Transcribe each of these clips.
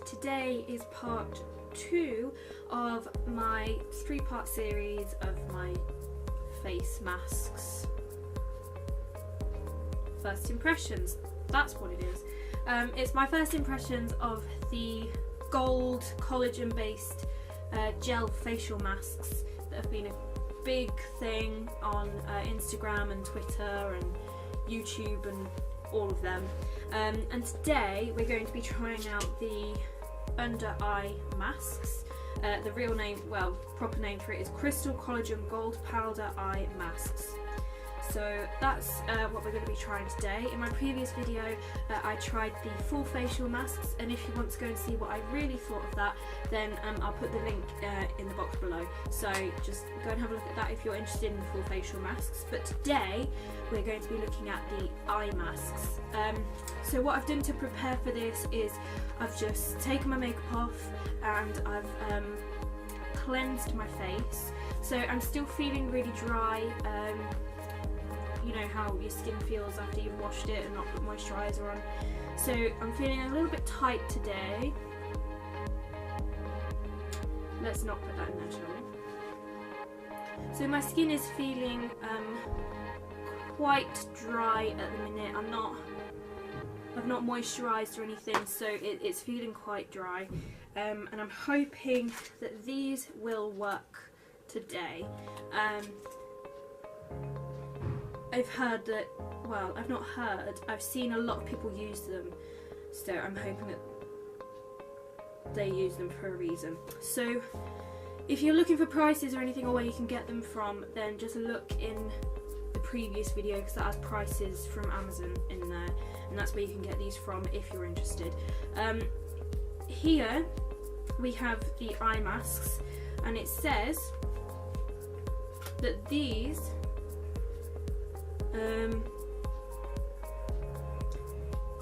today is part 2 of my 3-part series of my face masks. First impressions, that's what it is. It's my first impressions of the gold collagen based gel facial masks that have been a big thing on Instagram and Twitter and YouTube and all of them. And today we're going to be trying out the under eye masks. The real name, well, proper name for it is Crystal Collagen Gold Powder Eye Masks. So that's what we're going to be trying today. In my previous video I tried the full facial masks, and if you want to go and see what I really thought of that, then I'll put the link in the box below. So just go and have a look at that if you're interested in the full facial masks. But today we're going to be looking at the eye masks. So what I've done to prepare for this is I've just taken my makeup off and I've cleansed my face. So I'm still feeling really dry. You know how your skin feels after you've washed it and not put moisturiser on. So I'm feeling a little bit tight today. Let's not put that in there, shall we? So my skin is feeling quite dry at the minute. I've not moisturised or anything, so it's feeling quite dry. And I'm hoping that these will work today. I've heard that, well, I've not heard, I've seen a lot of people use them, so I'm hoping that they use them for a reason. So if you're looking for prices or anything or where you can get them from, then just look in the previous video because that has prices from Amazon in there, and that's where you can get these from if you're interested. Here we have the eye masks, and it says that these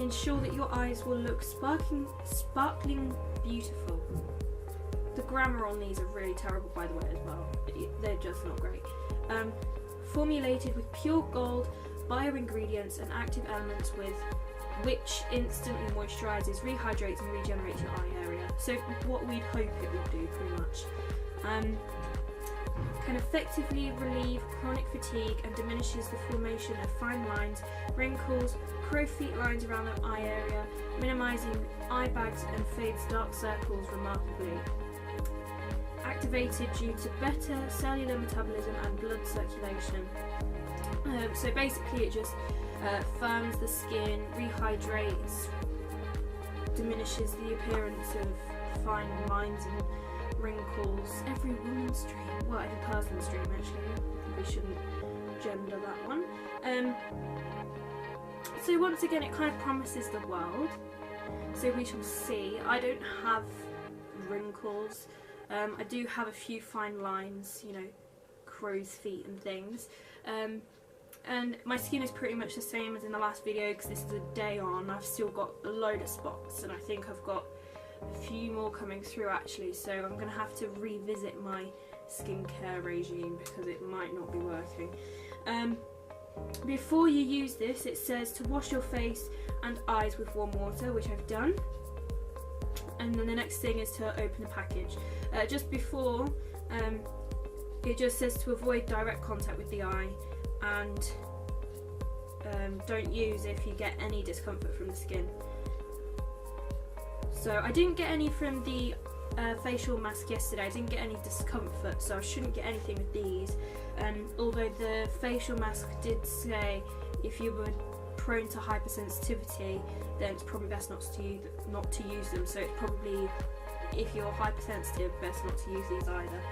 ensure that your eyes will look sparkling beautiful. The grammar on these are really terrible, by the way, as well. They're just not great. Formulated with pure gold, bio-ingredients and active elements which instantly moisturises, rehydrates and regenerates your eye area. So what we'd hope it would do, pretty much. Can effectively relieve chronic fatigue and diminishes the formation of fine lines, wrinkles, crow feet lines around the eye area, minimising eye bags and fades dark circles remarkably. Activated due to better cellular metabolism and blood circulation. So basically it just firms the skin, rehydrates, diminishes the appearance of fine lines and wrinkles. Every woman's dream, well, every person's dream actually. I think we shouldn't gender that one. So once again, it kind of promises the world. So we shall see. I don't have wrinkles. I do have a few fine lines, you know, crow's feet and things. And my skin is pretty much the same as in the last video because this is a day on. I've still got a load of spots, and I think I've got a few more coming through actually, so I'm going to have to revisit my skincare regime because it might not be working. Before you use this, it says to wash your face and eyes with warm water, which I've done, and then the next thing is to open the package. Just before, it just says to avoid direct contact with the eye, and don't use if you get any discomfort from the skin. So I didn't get any from the facial mask yesterday. I didn't get any discomfort, so I shouldn't get anything with these. Although the facial mask did say if you were prone to hypersensitivity, then it's probably best not to use them. So it's probably, if you're hypersensitive, best not to use these either.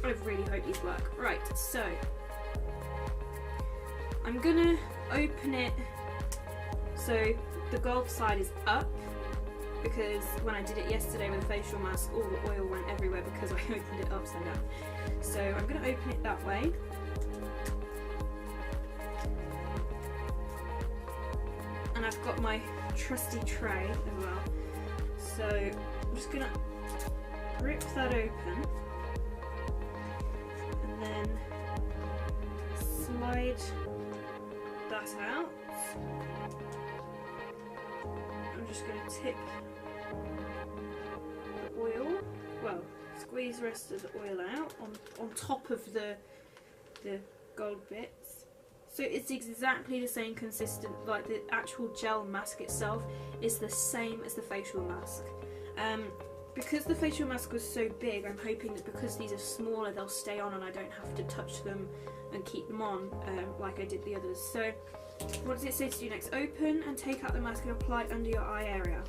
I really hope these work. Right, so I'm gonna open it. So the gold side is up because when I did it yesterday with a facial mask, all the oil went everywhere because I opened it upside down. So I'm going to open it that way. And I've got my trusty tray as well. So I'm just going to rip that open and then slide that out. I'm just going to tip the oil, well, squeeze the rest of the oil out on top of the gold bits. So it's exactly the same consistent, like the actual gel mask itself is the same as the facial mask. Because the facial mask was so big, I'm hoping that because these are smaller they'll stay on and I don't have to touch them and keep them on like I did the others. So what does it say to do next? Open and take out the mask and apply it under your eye area.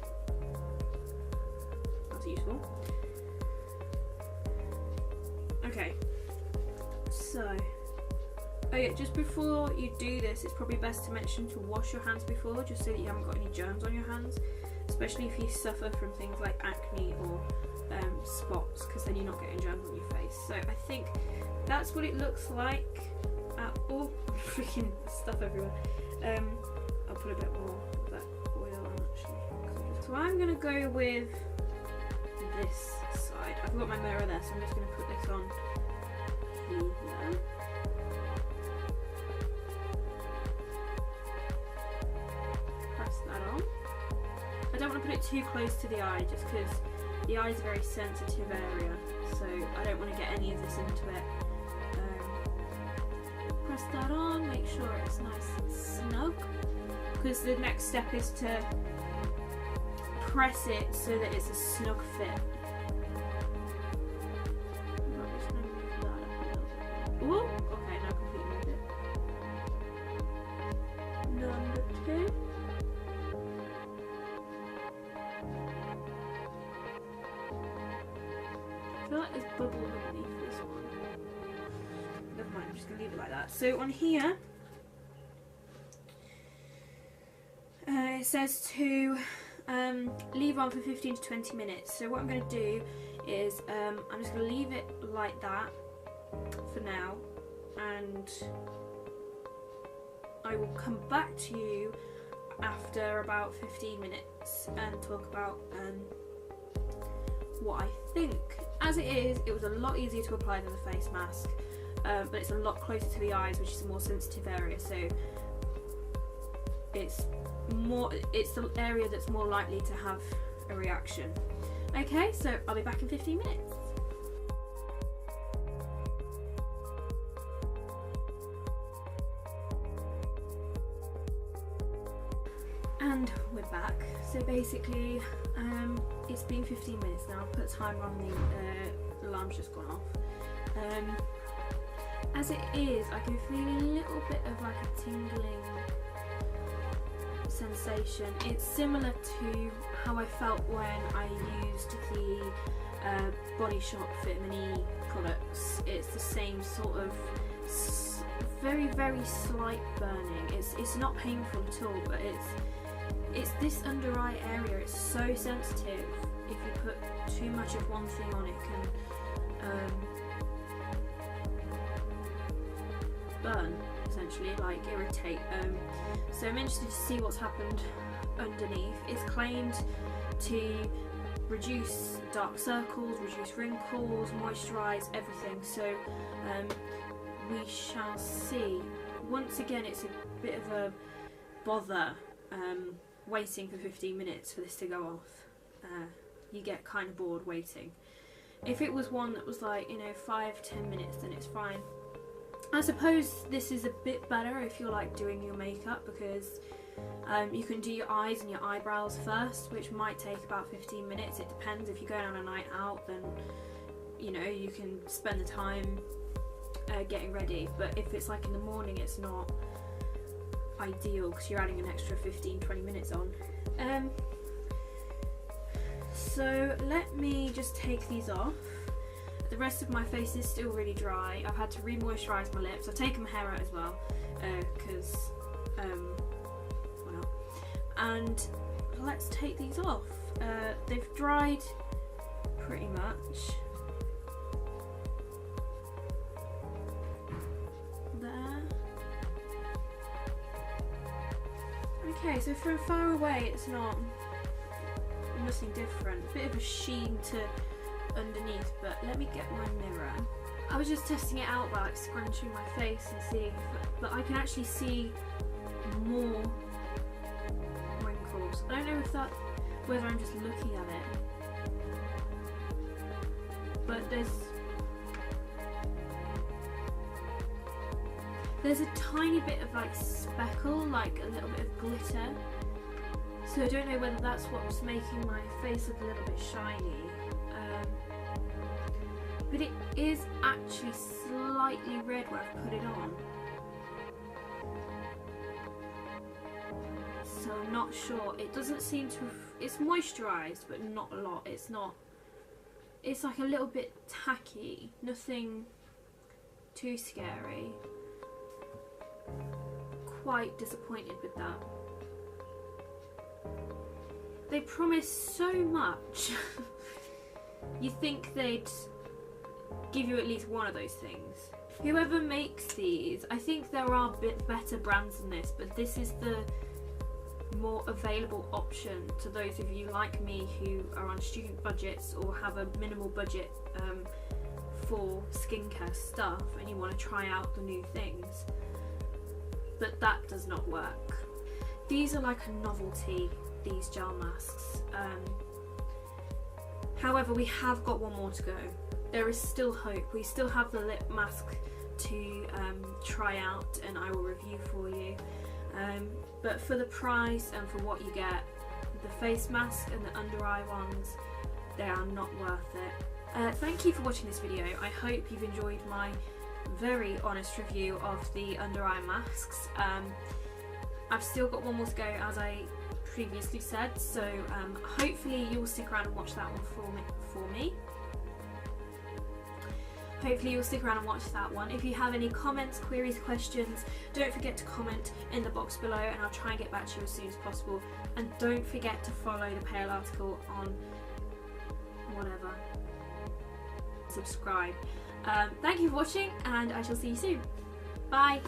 That's useful. Okay, so oh yeah, just before you do this, it's probably best to mention to wash your hands before, just so that you haven't got any germs on your hands, especially if you suffer from things like acne or spots, because then you're not getting germs on your face. So I think that's what it looks like. Oh, freaking stuff everywhere. I'll put a bit more of that oil on actually. So I'm going to go with this side. I've got my mirror there, so I'm just going to put this on here. That on. I don't want to put it too close to the eye just because the eye is a very sensitive area, so I don't want to get any of this into it. Press that on, make sure it's nice and snug, because the next step is to press it so that it's a snug fit. Ooh, okay, now completely moved it. Number 2. I feel like there's bubbles underneath this one. Never mind, I'm just going to leave it like that. So on here, it says to leave on for 15 to 20 minutes. So what I'm going to do is I'm just going to leave it like that for now, and I will come back to you after about 15 minutes and talk about what I think. As it is, it was a lot easier to apply than the face mask, but it's a lot closer to the eyes, which is a more sensitive area, so it's the area that's more likely to have a reaction. Okay, so I'll be back in 15 minutes. And we're back. So basically, it's been 15 minutes now. I've put a timer on, the alarm's just gone off. As it is, I can feel a little bit of like a tingling sensation. It's similar to how I felt when I used the Body Shop Vitamin E products. It's the same sort of very, very slight burning. It's not painful at all, but it's this under eye area. It's so sensitive. If you put too much of one thing on, it can burn, essentially, like irritate. So I'm interested to see what's happened underneath. It's claimed to reduce dark circles, reduce wrinkles, moisturise everything. So we shall see. Once again, it's a bit of a bother waiting for 15 minutes for this to go off. You get kind of bored waiting. If it was one that was like, 5-10 minutes, then it's fine. I suppose this is a bit better if you're like doing your makeup, because you can do your eyes and your eyebrows first, which might take about 15 minutes. It depends. If you're going on a night out, then you can spend the time getting ready. But if it's like in the morning, it's not ideal because you're adding an extra 15-20 minutes on. So let me just take these off. The rest of my face is still really dry. I've had to re-moisturise my lips. I've taken my hair out as well because well, and let's take these off. They've dried pretty much. There. Okay, so from far away it's nothing different. A bit of a sheen to underneath, but let me get my mirror. I was just testing it out by like scrunching my face and seeing but I can actually see more wrinkles. I don't know if that whether I'm just looking at it. But there's a tiny bit of like speckle, like a little bit of glitter. So I don't know whether that's what's making my face look a little bit shiny. But it is actually slightly red where I've put it on. So I'm not sure. It doesn't seem to have, it's moisturised but not a lot. It's like a little bit tacky, nothing too scary. Quite disappointed with that. They promise so much. You think they'd give you at least one of those things. Whoever makes these, I think there are a bit better brands than this, but this is the more available option to those of you like me who are on student budgets or have a minimal budget for skincare stuff and you want to try out the new things. But that does not work. These are like a novelty, these gel masks. However, we have got one more to go. There is still hope. We still have the lip mask to try out and I will review for you. But for the price and for what you get, the face mask and the under eye ones, they are not worth it. Thank you for watching this video. I hope you've enjoyed my very honest review of the under eye masks. I've still got one more to go, as I previously said, so hopefully you will stick around and watch that one for me. Hopefully you'll stick around and watch that one. If you have any comments, queries, questions, don't forget to comment in the box below and I'll try and get back to you as soon as possible. And don't forget to follow the Pale article on whatever. Subscribe. Thank you for watching and I shall see you soon. Bye!